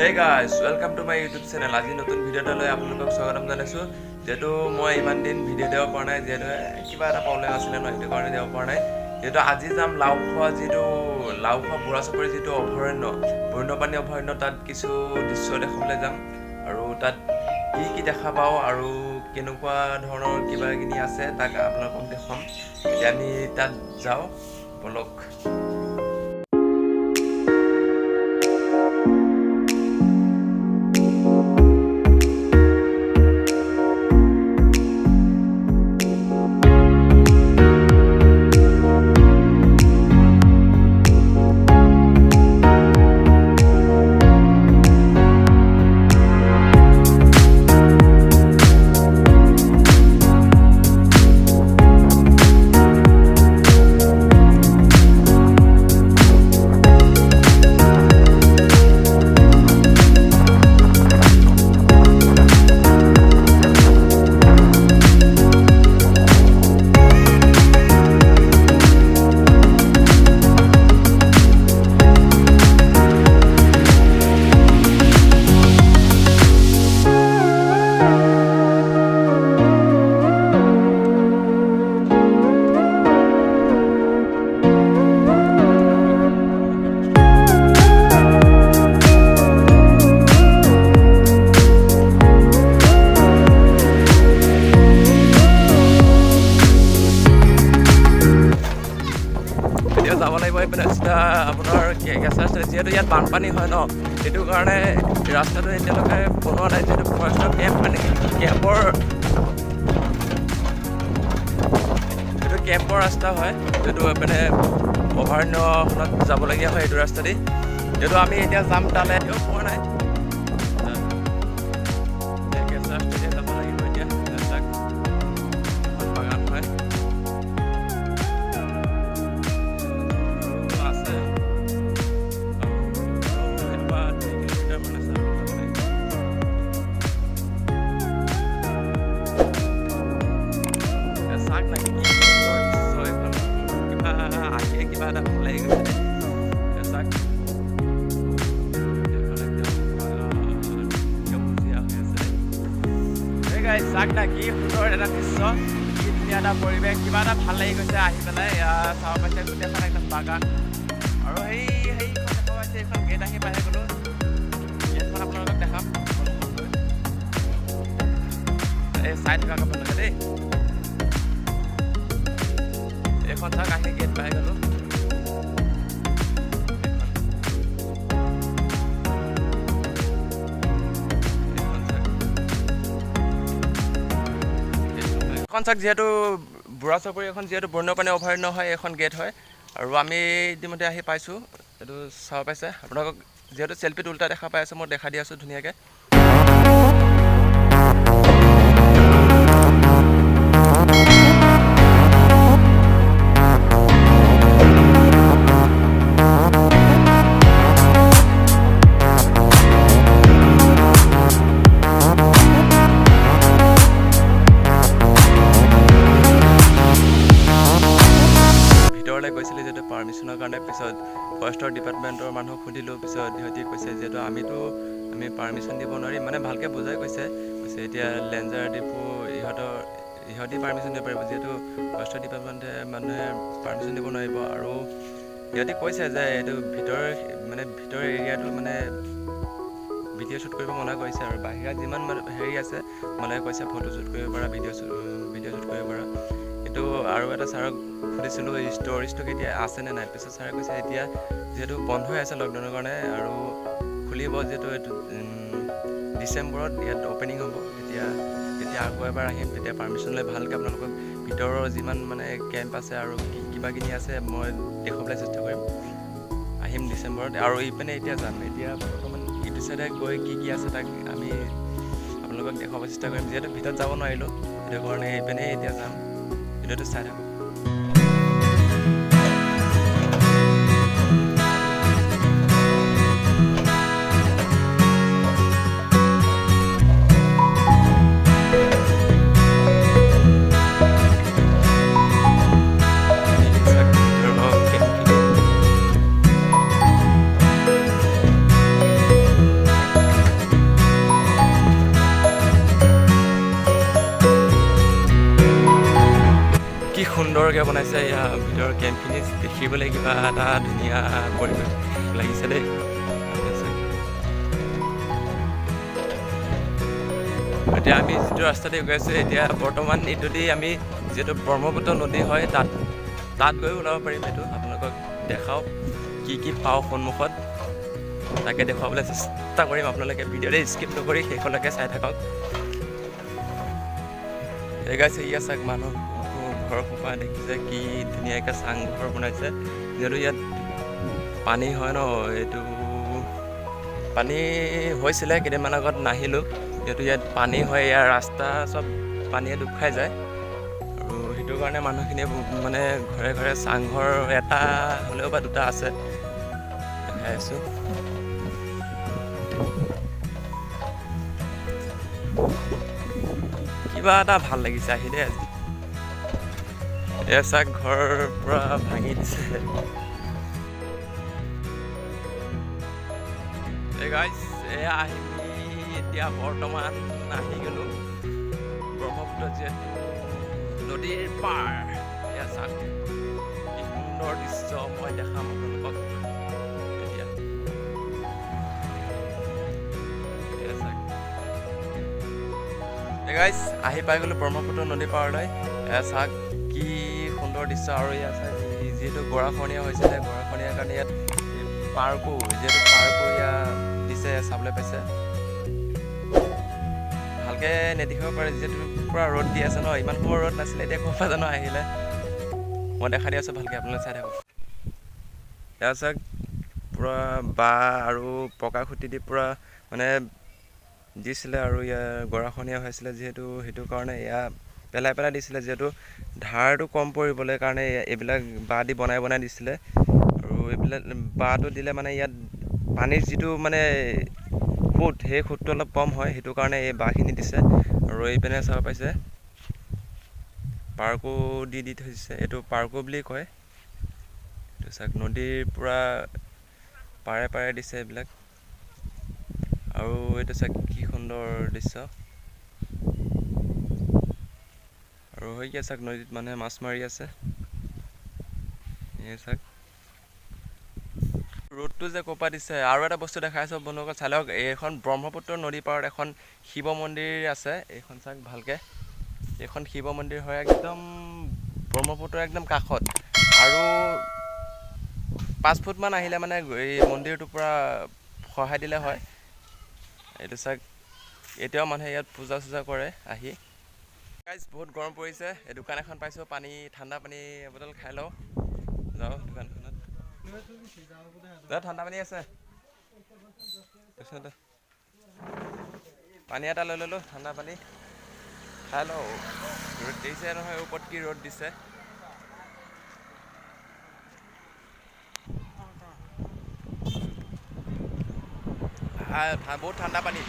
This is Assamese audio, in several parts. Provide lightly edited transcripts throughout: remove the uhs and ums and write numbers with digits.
Hey guys, welcome to my YouTube channel. আজি নতুন ভিডিও এটা লৈ আপোনালোকক স্বাগতম জনাইছো। যেটো মই ইমান দিন ভিডিও দেব পৰা নাই, যেটো কিবা এটা প্ৰবলেম আছিল ন, সেইটো কাৰণে দেব পৰা নাই। যেটো আজি যাম লাউখোৱা বুঢ়া চকৰি যেটো অভয়াৰণ্য, বন্যপ্ৰাণী অভয়াৰণ্য, তাত কিছু দৃশ্য দেখাবলৈ যাম আৰু তাত কি দেখা পাওঁ আৰু কেনেকুৱা ধৰণৰ কিবা কিনি আছে তাক আপোনালোকক দেখাম। এতিয়া আমি তাত যাওঁ, বলক। যাব লাগিব ৰাস্তা আপোনাৰ কেঁচা ৰাস্তা, যিহেতু ইয়াত বানপানী হয় ন, সেইটো কাৰণে ৰাস্তাটো এতিয়ালৈকে বনোৱা নাই। যিহেতু ফৰেষ্টৰ কেম্পৰ ৰাস্তা হয়, যিটো মানে অভয়াৰণ্যখনত যাবলগীয়া হয় এইটো ৰাস্তা দি। যিহেতু আমি এতিয়া যাম তালৈ, পোৱা নাই কেঁচা ৰাস্তা দিয়ে যাব লাগিব। এতিয়া বাগান হয়, কিবা এটা ভাল লাগি গৈছে। চাক না কি সুন্দৰ এটা দৃশ্য, কি ধুনীয়া এটা পৰিৱেশ, কিবা এটা ভাল লাগি গৈছে আহি পেলাই। চাব পাইছে গোটেইখন একদম বাগান, আৰু সেইখন দেখা পাইছে, এইখন গেট আহি পাই গ'লো। গেটখন আপোনালোকক দেখাম, এই চাই থকা আপোনালোকে দেই। এইখন চাওক, আহি গেট পাই গ'লো। এখন চাওক, যিহেতু বুঢ়া চকৰি এখন যিহেতু বন্যপ্ৰাণী অভয়াৰণ্য হয়, এখন গেট হয় আৰু আমি ইতিমধ্যে আহি পাইছোঁ। এইটো চাব পাইছে আপোনালোকক, যিহেতু চেল্ফিত উল্টা দেখা পাই আছে, মই দেখা দি আছোঁ ধুনীয়াকৈ। গৈছিলে যিহেতু পাৰ্মিশ্যনৰ কাৰণে, পিছত ফৰেষ্টৰ ডিপাৰ্টমেণ্টৰ মানুহক সুধিলোঁ। পিছত সিহঁতি কৈছে যিহেতু আমি পাৰ্মিশ্যন দিব নোৱাৰিম, মানে ভালকৈ বুজাই কৈছে এতিয়া লেঞ্জাৰ ডিপু ইহঁতি পাৰ্মিশ্যন দিব পাৰিব, যিহেতু ফৰেষ্টৰ ডিপাৰ্টমেণ্টে মানুহে পাৰ্মিশ্যন দিব নোৱাৰিব। আৰু সিহঁতি কৈছে যে এইটো ভিতৰ এৰিয়াটো মানে ভিডিঅ' শ্বুট কৰিব মনা কৰিছে, আৰু বাহিৰত যিমান হেৰি আছে মানে কৈছে ফটো শ্বুট কৰিব পাৰা, ভিডিঅ' শ্বুট কৰিব পাৰা। কিন্তু আৰু এটা ছাৰক সুধিছিলোঁ ষ্ট'ৰেজটো কেতিয়া আছেনে নাই। পিছত ছাৰে কৈছে এতিয়া যিহেতু বন্ধ হৈ আছে লকডাউনৰ কাৰণে, আৰু খুলিব যিহেতু এইটো ডিচেম্বৰত ইয়াত অ'পেনিং হ'ব। তেতিয়া আকৌ এবাৰ আহিম, তেতিয়া পাৰ্মিশ্যন লৈ ভালকৈ আপোনালোকক ভিতৰৰ যিমান মানে কেম্প আছে আৰু কিবা কিনি আছে মই দেখুৱাবলৈ চেষ্টা কৰিম। আহিম ডিচেম্বৰত, আৰু ইপিনে এতিয়া যাম। এতিয়া বৰ্তমান ইটো চাইডে গৈ কি আছে তাক আমি আপোনালোকক দেখুৱাব চেষ্টা কৰিম, যিহেতু ভিতৰত যাব নোৱাৰিলোঁ, সেইটো কাৰণে ইপিনে এতিয়া যাম। ভিডিঅ'টো চাই থাকক। সুন্দৰকৈ বনাইছে। ইয়াৰ ভিতৰৰ কেম্পখিনি দেখিবলৈ কিবা এটা ধুনীয়া পৰিৱেশ লাগিছে দেই। এতিয়া আমি যিটো ৰাস্তাতে গৈ আছোঁ, এতিয়া বৰ্তমান এইটোদি আমি যিহেতু ব্ৰহ্মপুত্ৰ নদী হয়, তাত গৈ ওলাব পাৰিম। এইটো আপোনালোকক দেখাওঁ কি কি পাওঁ সন্মুখত, তাকে দেখুৱাবলৈ চেষ্টা কৰিম। আপোনালোকে ভিডিঅ'তে স্কিপ নকৰি শেষলৈকে চাই থাকক। গাইছে ইয়াত চাওক মানুহ ঘৰ সোপা দেখিছে, কি ধুনীয়াকৈ চাংঘৰ বনাইছে। যিহেতু ইয়াত পানী হয় ন, এইটো পানী হৈছিলে কেইদিনমান আগত নাহিলোঁ। যিহেতু ইয়াত পানী হয়, ইয়াৰ ৰাস্তা চব পানীয়ে ডুব খাই যায়, আৰু সেইটো কাৰণে মানুহখিনিয়ে মানে ঘৰে ঘৰে চাংঘৰ এটা হ'লেও বা দুটা আছে, দেখাই আছোঁ। কিবা এটা ভাল লাগিছে আহি দেই আজি। এয়া চাওক ঘৰ পৰা ভাঙি দিছে। গাইজ এয়া আমি এতিয়া বৰ্তমান আহি গ'লোঁ ব্ৰহ্মপুত্ৰ যিহেতু নদীৰ পাৰ। এয়া চাওক কি সুন্দৰ দৃশ্য মই দেখাম আপোনালোকক এতিয়া। এয়া চাওক গাইজ আহি পাই গ'লোঁ ব্ৰহ্মপুত্ৰ নদীৰ পাৰলৈ। এয়া চাওক কি সুন্দৰ দৃশ্য। আৰু ইয়াত চাওক যিহেতু গৰাখহনীয়া হৈছিলে, গৰাখহনীয়াৰ কাৰণে ইয়াত পাৰ্কো ইয়াত দিছে, চাবলৈ পাইছে। ভালকৈ নেদেখিব পাৰে যিহেতু পূৰা ৰ'দ দি আছে ন, ইমান সময় ৰ'দ নাছিলে, এতিয়া ক'ৰ পৰা জানো আহিলে। মই দেখা দি আছোঁ ভালকৈ, আপোনালোকে চাই থাকক। এয়া চাওক পূৰা বাঁহ আৰু পকা খুঁটি দি পূৰা মানে দিছিলে, আৰু ইয়াৰ গৰাখহনীয়া হৈছিলে যিহেতু, সেইটো কাৰণে এয়া পেলাই দিছিলে। যিহেতু ধাৰটো কম পৰিবলৈ কাৰণে এইবিলাক বাঁহ দি বনাই দিছিলে, আৰু এইবিলাক বাঁহটো দিলে মানে ইয়াত পানীৰ যিটো মানে সোঁত, সেই সোঁতটো অলপ কম হয়, সেইটো কাৰণে এই বাঁহখিনি দিছে। আৰু এইপিনে চাব পাইছে পাৰ্কো দি থৈছে, এইটো পাৰ্কো বুলি কয়। এইটো চাওক নদীৰ পূৰা পাৰে পাৰে দিছে এইবিলাক। আৰু এইটো চাওক কি সুন্দৰ দৃশ্য। আৰু হৈ গৈ চাওক নদীত মানুহে মাছ মাৰি আছে। এই চাওক ৰ'দটো যে ক'ৰ পৰা দিছে। আৰু এটা বস্তু দেখাইছোঁ আপোনালোকক, চাই লওক। এইখন ব্ৰহ্মপুত্ৰ নদীৰ পাৰত এখন শিৱ মন্দিৰ আছে। এইখন চাওক ভালকৈ, এইখন শিৱ মন্দিৰ হয়, একদম ব্ৰহ্মপুত্ৰৰ একদম কাষত। আৰু 5 ফুটমান আহিলে মানে এই মন্দিৰটোৰ পৰা সহায় দিলে হয়। এইটো চাওক এতিয়াও মানুহে ইয়াত পূজা চূজা কৰে আহি। গাইজ বহুত গৰম পৰিছে। এই দোকান এখন পাইছোঁ, ঠাণ্ডা পানী এবটল খাই লওঁ। যাওঁ দোকানখনত, ঠাণ্ডা পানী আছে, পানী এটা লৈ ল'লোঁ, ঠাণ্ডা পানী খাই লওঁ। ৰ'দ দিছে নহয়, ওপৰত কি ৰ'দ দিছে। বহুত ঠাণ্ডা পানী,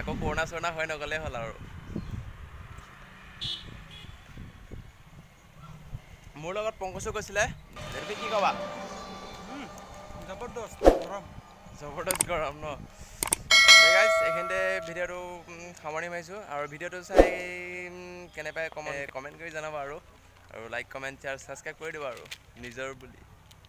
আকৌ কৰোণা চৰোণা হৈ নগ'লেই হ'ল আৰু। মোৰ লগত পংকজো গৈছিলে, তুমি কি ক'বা? জবৰদস্ত গৰম ন। গাইজ এইখিনিতে ভিডিঅ'টো সামৰণি মাৰিছোঁ, আৰু ভিডিঅ'টো চাই কেনে পাই কমেণ্ট কৰি জনাব, আৰু লাইক কমেণ্ট শ্বেয়াৰ ছাবস্ক্ৰাইব কৰি দিব আৰু নিজৰ বুলি।